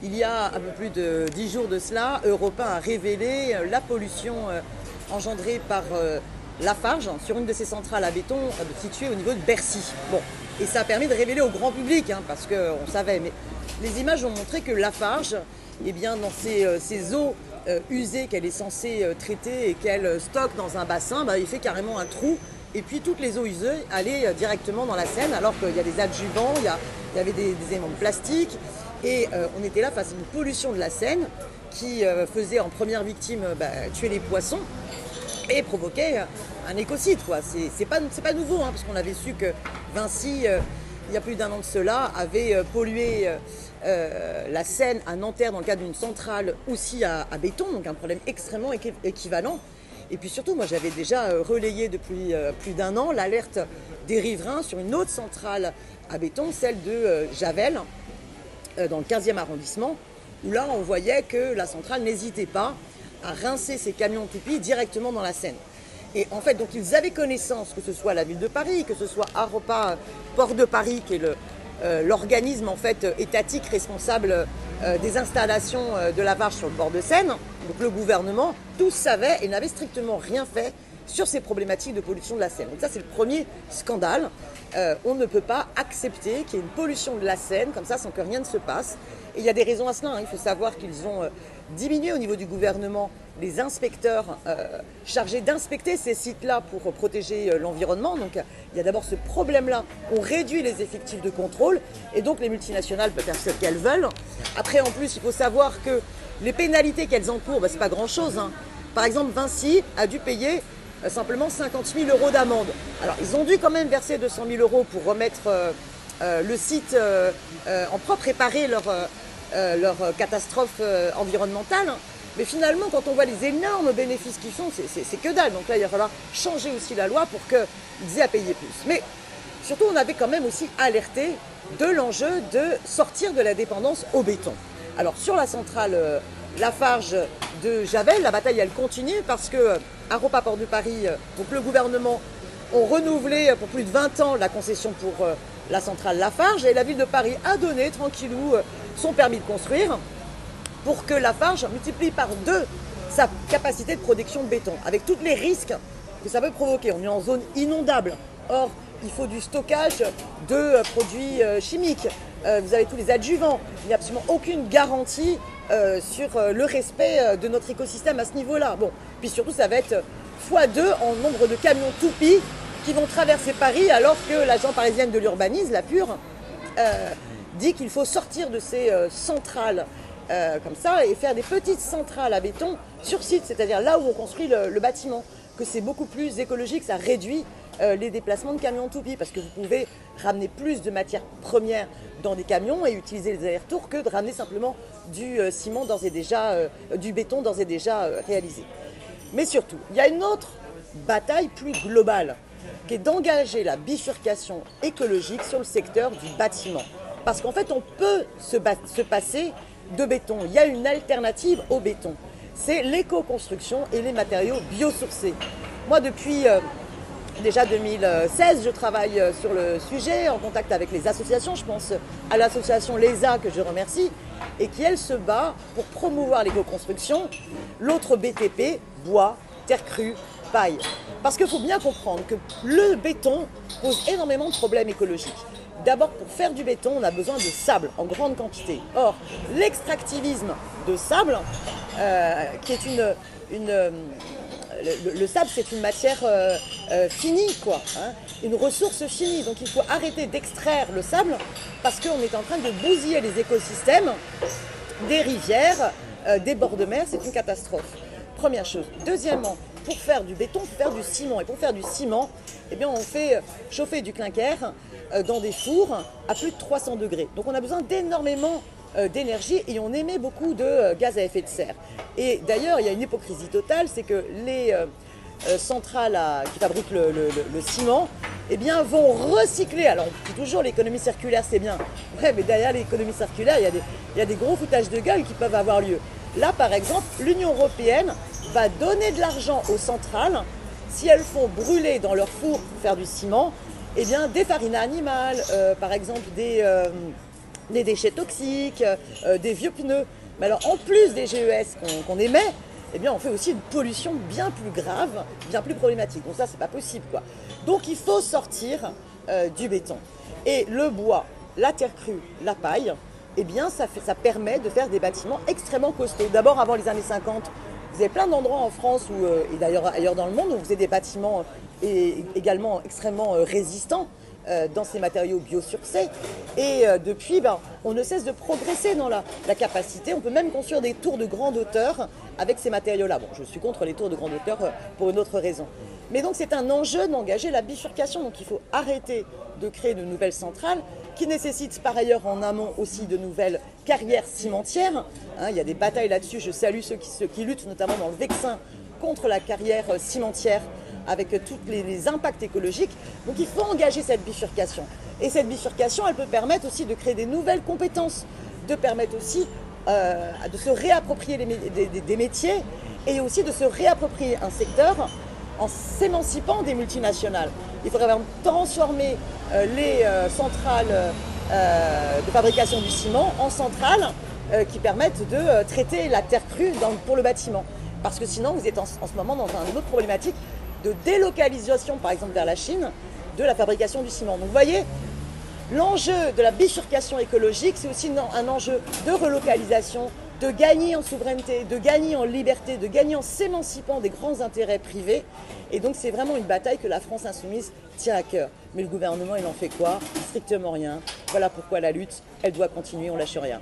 Il y a un peu plus de 10 jours de cela, Europe 1 a révélé la pollution engendrée par Lafarge sur une de ses centrales à béton située au niveau de Bercy. Bon, et ça a permis de révéler au grand public, parce qu'on savait, mais les images ont montré que Lafarge, eh bien, dans ces eaux usées qu'elle est censée traiter et qu'elle stocke dans un bassin, il fait carrément un trou. Et puis toutes les eaux usées allaient directement dans la Seine, alors qu'il y a des adjuvants, il y avait des éléments de plastique. Et on était là face à une pollution de la Seine qui faisait en première victime tuer les poissons et provoquait un écocide. C'est pas nouveau, parce qu'on avait su que Vinci, il y a plus d'un an de cela, avait pollué la Seine à Nanterre dans le cadre d'une centrale aussi à béton, donc un problème extrêmement équivalent. Et puis surtout, moi j'avais déjà relayé depuis plus d'un an l'alerte des riverains sur une autre centrale à béton, celle de Javel, dans le 15e arrondissement, où là on voyait que la centrale n'hésitait pas à rincer ses camions toupies directement dans la Seine. Et en fait, donc ils avaient connaissance, que ce soit la ville de Paris, que ce soit Aropa Port de Paris, qui est l'organisme en fait étatique responsable des installations de lavage sur le bord de Seine. Donc le gouvernement, tous savaient et n'avaient strictement rien fait sur ces problématiques de pollution de la Seine. Donc ça, c'est le premier scandale. On ne peut pas accepter qu'il y ait une pollution de la Seine comme ça sans que rien ne se passe. Et il y a des raisons à cela. Il faut savoir qu'ils ont diminué au niveau du gouvernement les inspecteurs chargés d'inspecter ces sites-là pour protéger l'environnement. Donc il y a d'abord ce problème-là. On réduit les effectifs de contrôle et donc les multinationales peuvent faire ce qu'elles veulent. Après, en plus, il faut savoir que les pénalités qu'elles encourent, c'est pas grand-chose. Par exemple, Vinci a dû payer simplement 50 000 € d'amende. Alors, ils ont dû quand même verser 200 000 € pour remettre le site en propre, réparer leur catastrophe environnementale. Mais finalement, quand on voit les énormes bénéfices qu'ils font, c'est que dalle. Donc là, il va falloir changer aussi la loi pour qu'ils aient à payer plus. Mais surtout, on avait quand même aussi alerté de l'enjeu de sortir de la dépendance au béton. Alors, sur la centrale Lafarge de Javel, la bataille, elle continue parce que Aropa Port de Paris, donc le gouvernement, ont renouvelé pour plus de 20 ans la concession pour la centrale Lafarge et la ville de Paris a donné tranquillou son permis de construire pour que Lafarge multiplie par 2 sa capacité de production de béton, avec tous les risques que ça peut provoquer. On est en zone inondable. Or, il faut du stockage de produits chimiques. Vous avez tous les adjuvants. Il n'y a absolument aucune garantie sur le respect de notre écosystème à ce niveau-là. Bon, puis surtout, ça va être x2 en nombre de camions toupies qui vont traverser Paris, alors que l'agence parisienne de l'urbanisme, la PUR, dit qu'il faut sortir de ces centrales comme ça et faire des petites centrales à béton sur site, c'est-à-dire là où on construit le bâtiment, que c'est beaucoup plus écologique, ça réduit les déplacements de camions toupies parce que vous pouvez ramener plus de matières premières dans des camions et utiliser les allers-retours que de ramener simplement du ciment d'ores et déjà, du béton d'ores et déjà réalisé. Mais surtout, il y a une autre bataille plus globale qui est d'engager la bifurcation écologique sur le secteur du bâtiment. Parce qu'en fait, on peut se passer de béton. Il y a une alternative au béton. C'est l'éco-construction et les matériaux biosourcés. Moi, depuis déjà 2016, je travaille sur le sujet, en contact avec les associations. Je pense à l'association LESA, que je remercie, et qui, elle, se bat pour promouvoir l'éco-construction. L'autre BTP, bois, terre crue, paille. Parce qu'il faut bien comprendre que le béton pose énormément de problèmes écologiques. D'abord, pour faire du béton, on a besoin de sable en grande quantité. Or, l'extractivisme de sable, qui est le sable, c'est une matière finie, une ressource finie. Donc, il faut arrêter d'extraire le sable parce qu'on est en train de bousiller les écosystèmes des rivières, des bords de mer. C'est une catastrophe. Première chose. Deuxièmement, pour faire du béton, il faut faire du ciment. Et pour faire du ciment, on fait chauffer du clinker dans des fours à plus de 300 degrés. Donc on a besoin d'énormément d'énergie et on émet beaucoup de gaz à effet de serre. Et d'ailleurs, il y a une hypocrisie totale, c'est que les centrales qui fabriquent le ciment vont recycler. Alors on dit toujours l'économie circulaire, c'est bien. Ouais, mais derrière l'économie circulaire, il y a des gros foutages de gueule qui peuvent avoir lieu. Là, par exemple, l'Union européenne va donner de l'argent aux centrales si elles font brûler dans leur four pour faire du ciment des farines animales, par exemple des des déchets toxiques, des vieux pneus. Mais alors en plus des GES qu'on émet, eh bien on fait aussi une pollution bien plus grave, bien plus problématique. Donc ça c'est pas possible quoi. Donc il faut sortir du béton. Et le bois, la terre crue, la paille, eh bien ça permet de faire des bâtiments extrêmement costauds. D'abord avant les années 50, vous avez plein d'endroits en France et d'ailleurs ailleurs dans le monde où vous avez des bâtiments également extrêmement résistants dans ces matériaux biosourcés. Et depuis, on ne cesse de progresser dans la capacité. On peut même construire des tours de grande hauteur avec ces matériaux-là. Bon, je suis contre les tours de grande hauteur pour une autre raison. Mais donc c'est un enjeu d'engager la bifurcation. Donc il faut arrêter de créer de nouvelles centrales qui nécessitent par ailleurs en amont aussi de nouvelles carrières cimentières. Il y a des batailles là-dessus. Je salue ceux qui luttent notamment dans le Vexin contre la carrière cimentière avec tous les impacts écologiques. Donc il faut engager cette bifurcation. Et cette bifurcation, elle peut permettre aussi de créer des nouvelles compétences, de permettre aussi de se réapproprier des métiers et aussi de se réapproprier un secteur en s'émancipant des multinationales. Il faudrait vraiment transformer les centrales de fabrication du ciment en centrales qui permettent de traiter la terre crue pour le bâtiment. Parce que sinon, vous êtes en ce moment dans une autre problématique de délocalisation, par exemple vers la Chine, de la fabrication du ciment. Donc vous voyez, l'enjeu de la bifurcation écologique, c'est aussi un enjeu de relocalisation, de gagner en souveraineté, de gagner en liberté, de gagner en s'émancipant des grands intérêts privés. Et donc c'est vraiment une bataille que la France insoumise tient à cœur. Mais le gouvernement, il en fait quoi? Strictement rien. Voilà pourquoi la lutte, elle doit continuer, on lâche rien.